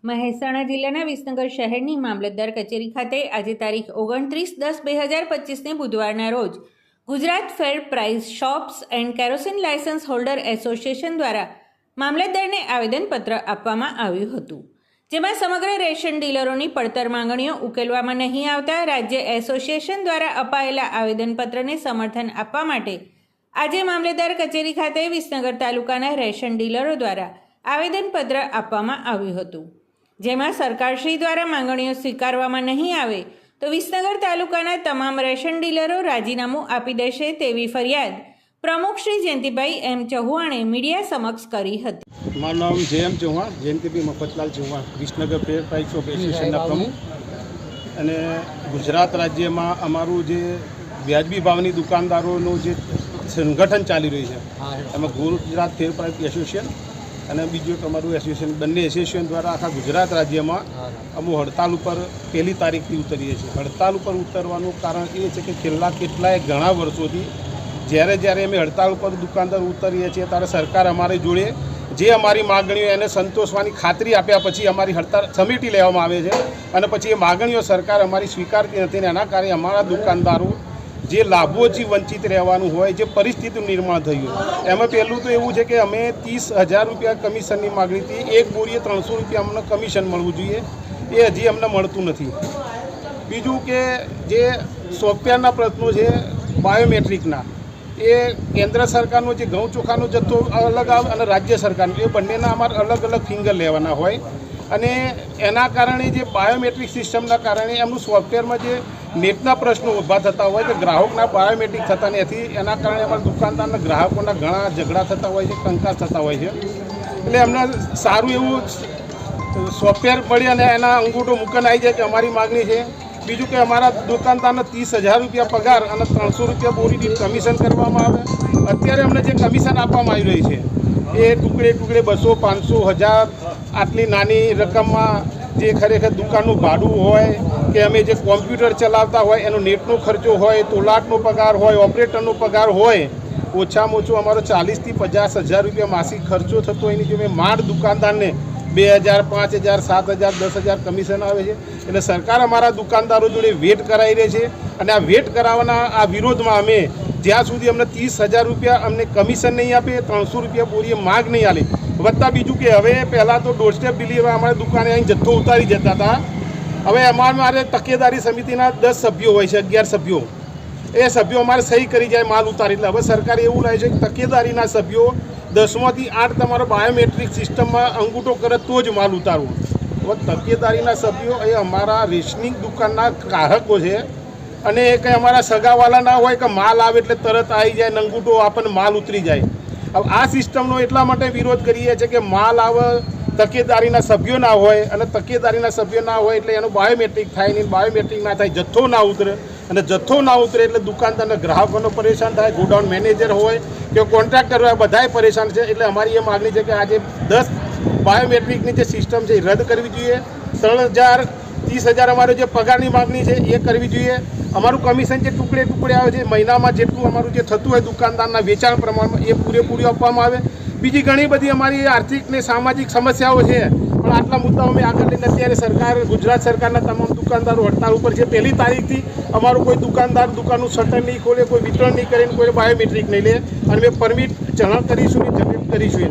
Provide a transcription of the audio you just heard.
મહેસાણા જિલ્લાના વિસનગર શહેરની મામલતદાર કચેરી ખાતે આજે તારીખ 29/10/2025ને બુધવારના રોજ ગુજરાત ફેર price shops and kerosene licence holder association દ્વારા મામલતદારને આવેદનપત્ર આપવામાં આવ્યું હતું, જેમાં સમગ્ર રેશન ડીલરોની પડતર માંગણીઓ ઉકેલવામાં નહીં આવતા રાજ્ય એસોસિએશન દ્વારા અપાયેલા આવેદનપત્રને સમર્થન આપવા માટે આજે મામલતદાર કચેરી ખાતે વિસનગર તાલુકાના રેશન ડીલરો દ્વારા આવેદનપત્ર આપવામાં આવ્યું હતું, જેમાં સરકારશ્રી દ્વારા માંગણીઓ સ્વીકારવામાં નહીં આવે તો વિસનગર તાલુકાના તમામ રેશન ડીલરો રાજીનામું આપી દેશે તેવી ફરિયાદ પ્રમુખ શ્રી જયંતિભાઈ એમ ચૌહાણે મીડિયા સમક્ષ કરી હતી। મારું નામ J M. Chauhan, Jayantibhai Mafatlal Chauhan, Visnagar fair price shop એસોસિએશનના પ્રમુખ। અને ગુજરાત રાજ્યમાં અમારું જે વ્યાજબી ભાવની દુકાનદારોનું જે સંગઠન ચાલી રહ્યું છે એમાં ગુજરાત ફેર પ્રાઇસ એસોસિએશન અને બીજું એક અમારું એસોસિએશન, બંને એસોસિએશન દ્વારા આખા ગુજરાત રાજ્યમાં અમુક હડતાલ ઉપર 1લી તારીખથી ઉતરીએ છીએ। હડતાલ ઉપર ઉતરવાનું કારણ એ છે કે છેલ્લા ઘણા વર્ષોથી જ્યારે અમે હડતાલ ઉપર દુકાનદાર ઉતરીએ છીએ ત્યારે સરકાર અમારી જોડે જે અમારી માગણીઓ એને સંતોષવાની ખાતરી આપ્યા પછી અમારી હડતાલ સમેટી લેવામાં આવે છે અને પછી એ માગણીઓ સરકાર અમારી સ્વીકારતી નથી અને એના કારણે અમારા દુકાનદારો જે લાભોથી વંચિત રહેવાનું હોય, જે પરિસ્થિતિનું નિર્માણ થયું એમાં પહેલું તો એવું છે કે અમે 30,000 રૂપિયા કમિશનની માગણીથી એક બોરીએ 300 રૂપિયા અમને કમિશન મળવું જોઈએ, એ હજી અમને મળતું નથી। બીજું કે જે સોફ્ટવેરના પ્રશ્નો છે બાયોમેટ્રિકના, એ કેન્દ્ર સરકારનો જે ઘઉં ચોખાનો જથ્થો અલગ આવે અને રાજ્ય સરકારનો, એ બંનેના અમારે અલગ અલગ ફિંગર લેવાના હોય અને એના કારણે જે બાયોમેટ્રિક સિસ્ટમના કારણે એમનું સોફ્ટવેરમાં જે નેટના પ્રશ્નો ઊભા થતા હોય કે ગ્રાહકના બાયોમેટ્રિક થતા નથી, એના કારણે અમારા દુકાનદારના ગ્રાહકોના ઘણા ઝઘડા થતા હોય છે, કંકાસ થતા હોય છે। એટલે એમને સારું એવું સોફ્ટવેર મળી અને એના અંગૂઠો મૂકીને આવી જાય કે અમારી માગણી છે। બીજું કે અમારા દુકાનદારને 30,000 રૂપિયા પગાર અને 300 રૂપિયા બોરી દીઠ કમિશન કરવામાં આવે। અત્યારે અમને જે કમિશન આપવામાં આવી રહી છે એ ટુકડે 200, 500, 1000 આટલી નાની રકમમાં જે ખરેખર દુકાનનું ભાડું હોય કે અમે જે કોમ્પ્યુટર ચલાવતા હોય એનો નેટનો ખર્ચો હોય, તોલાટનો પગાર હોય, ઓપરેટરનો પગાર હોય, ઓછામાં ઓછું અમારો 40,000 થી 50,000 રૂપિયા માસિક ખર્ચો થતો હોય એની જો મેં માંડ દુકાનદારને 2,000, 5,000, 7,000, 10,000 કમિશન આવે છે। એટલે સરકાર અમારા દુકાનદારો જોડે વેટ કરાવી રહી છે અને આ વેટ કરાવવાના આ વિરોધમાં અમે જ્યાં સુધી અમને 30,000 રૂપિયા અમને કમિશન નહીં આપે, 300 રૂપિયા બોરીએ માગ નહીં આલે, વત્તા બીજું કે હવે પહેલાં તો ડોરસ્ટેપ ડિલિવરી અમારી દુકાને અહીં જથ્થો ઉતારી જતા હતા, હવે અમારે તકેદારી સમિતિના 10 સભ્યો હોય છે, 11 સભ્યો, એ સભ્યો અમારે સહી કરી જાય માલ ઉતારી, એટલે હવે સરકારે એવું લાગે છે કે તકેદારીના સભ્યો 10માંથી 8 તમારો બાયોમેટ્રિક સિસ્ટમમાં અંગૂઠો કરે તો જ માલ ઉતારવો। હવે તકેદારીના સભ્યો એ અમારા રેશનિંગ દુકાનના ગ્રાહકો છે અને એ કંઈ અમારા સગાવાલા ના હોય કે માલ આવે એટલે તરત આવી જાય ને અંગૂઠો આપણને માલ ઉતરી જાય। હવે આ સિસ્ટમનો એટલા માટે વિરોધ કરીએ છીએ કે માલ આવે તકેદારીના સભ્યો ના હોય અને તકેદારીના સભ્યો ના હોય એટલે એનું બાયોમેટ્રિક થાય નહીં, બાયોમેટ્રિક ના થાય, જથ્થો ના ઉતરે અને જથ્થો ના ઉતરે એટલે દુકાનદારના ગ્રાહકોનો પરેશાન થાય, ગોડાઉન મેનેજર હોય કે કોન્ટ્રાક્ટર હોય, બધાય પરેશાન છે। એટલે અમારી એ માગણી છે કે આજે 10 બાયોમેટ્રિકની જે સિસ્ટમ છે એ રદ કરવી જોઈએ, 3,000, 30,000 અમારો જે પગારની માગણી છે એ કરવી જોઈએ। અમારું કમિશન જે ટુકડે આવે છે મહિનામાં જેટલું અમારું જે થતું હોય દુકાનદારના વેચાણ પ્રમાણમાં એ પૂરેપૂરું આપવામાં આવે। બીજી ઘણી બધી અમારી આર્થિક ને સામાજિક સમસ્યાઓ છે પણ આટલા મુદ્દાઓ અમે આગળ લઈને અત્યારે ગુજરાત સરકારના તમામ દુકાનદારો હડતાલ ઉપર છે। 1લી તારીખથી અમારું કોઈ દુકાનદાર દુકાનનું શટર નહીં ખોલે, કોઈ વિતરણ નહીં કરે, કોઈ બાયોમેટ્રિક નહીં લે અને અમે પરમિટ જમા કરીશું, જનરેટ કરીશું।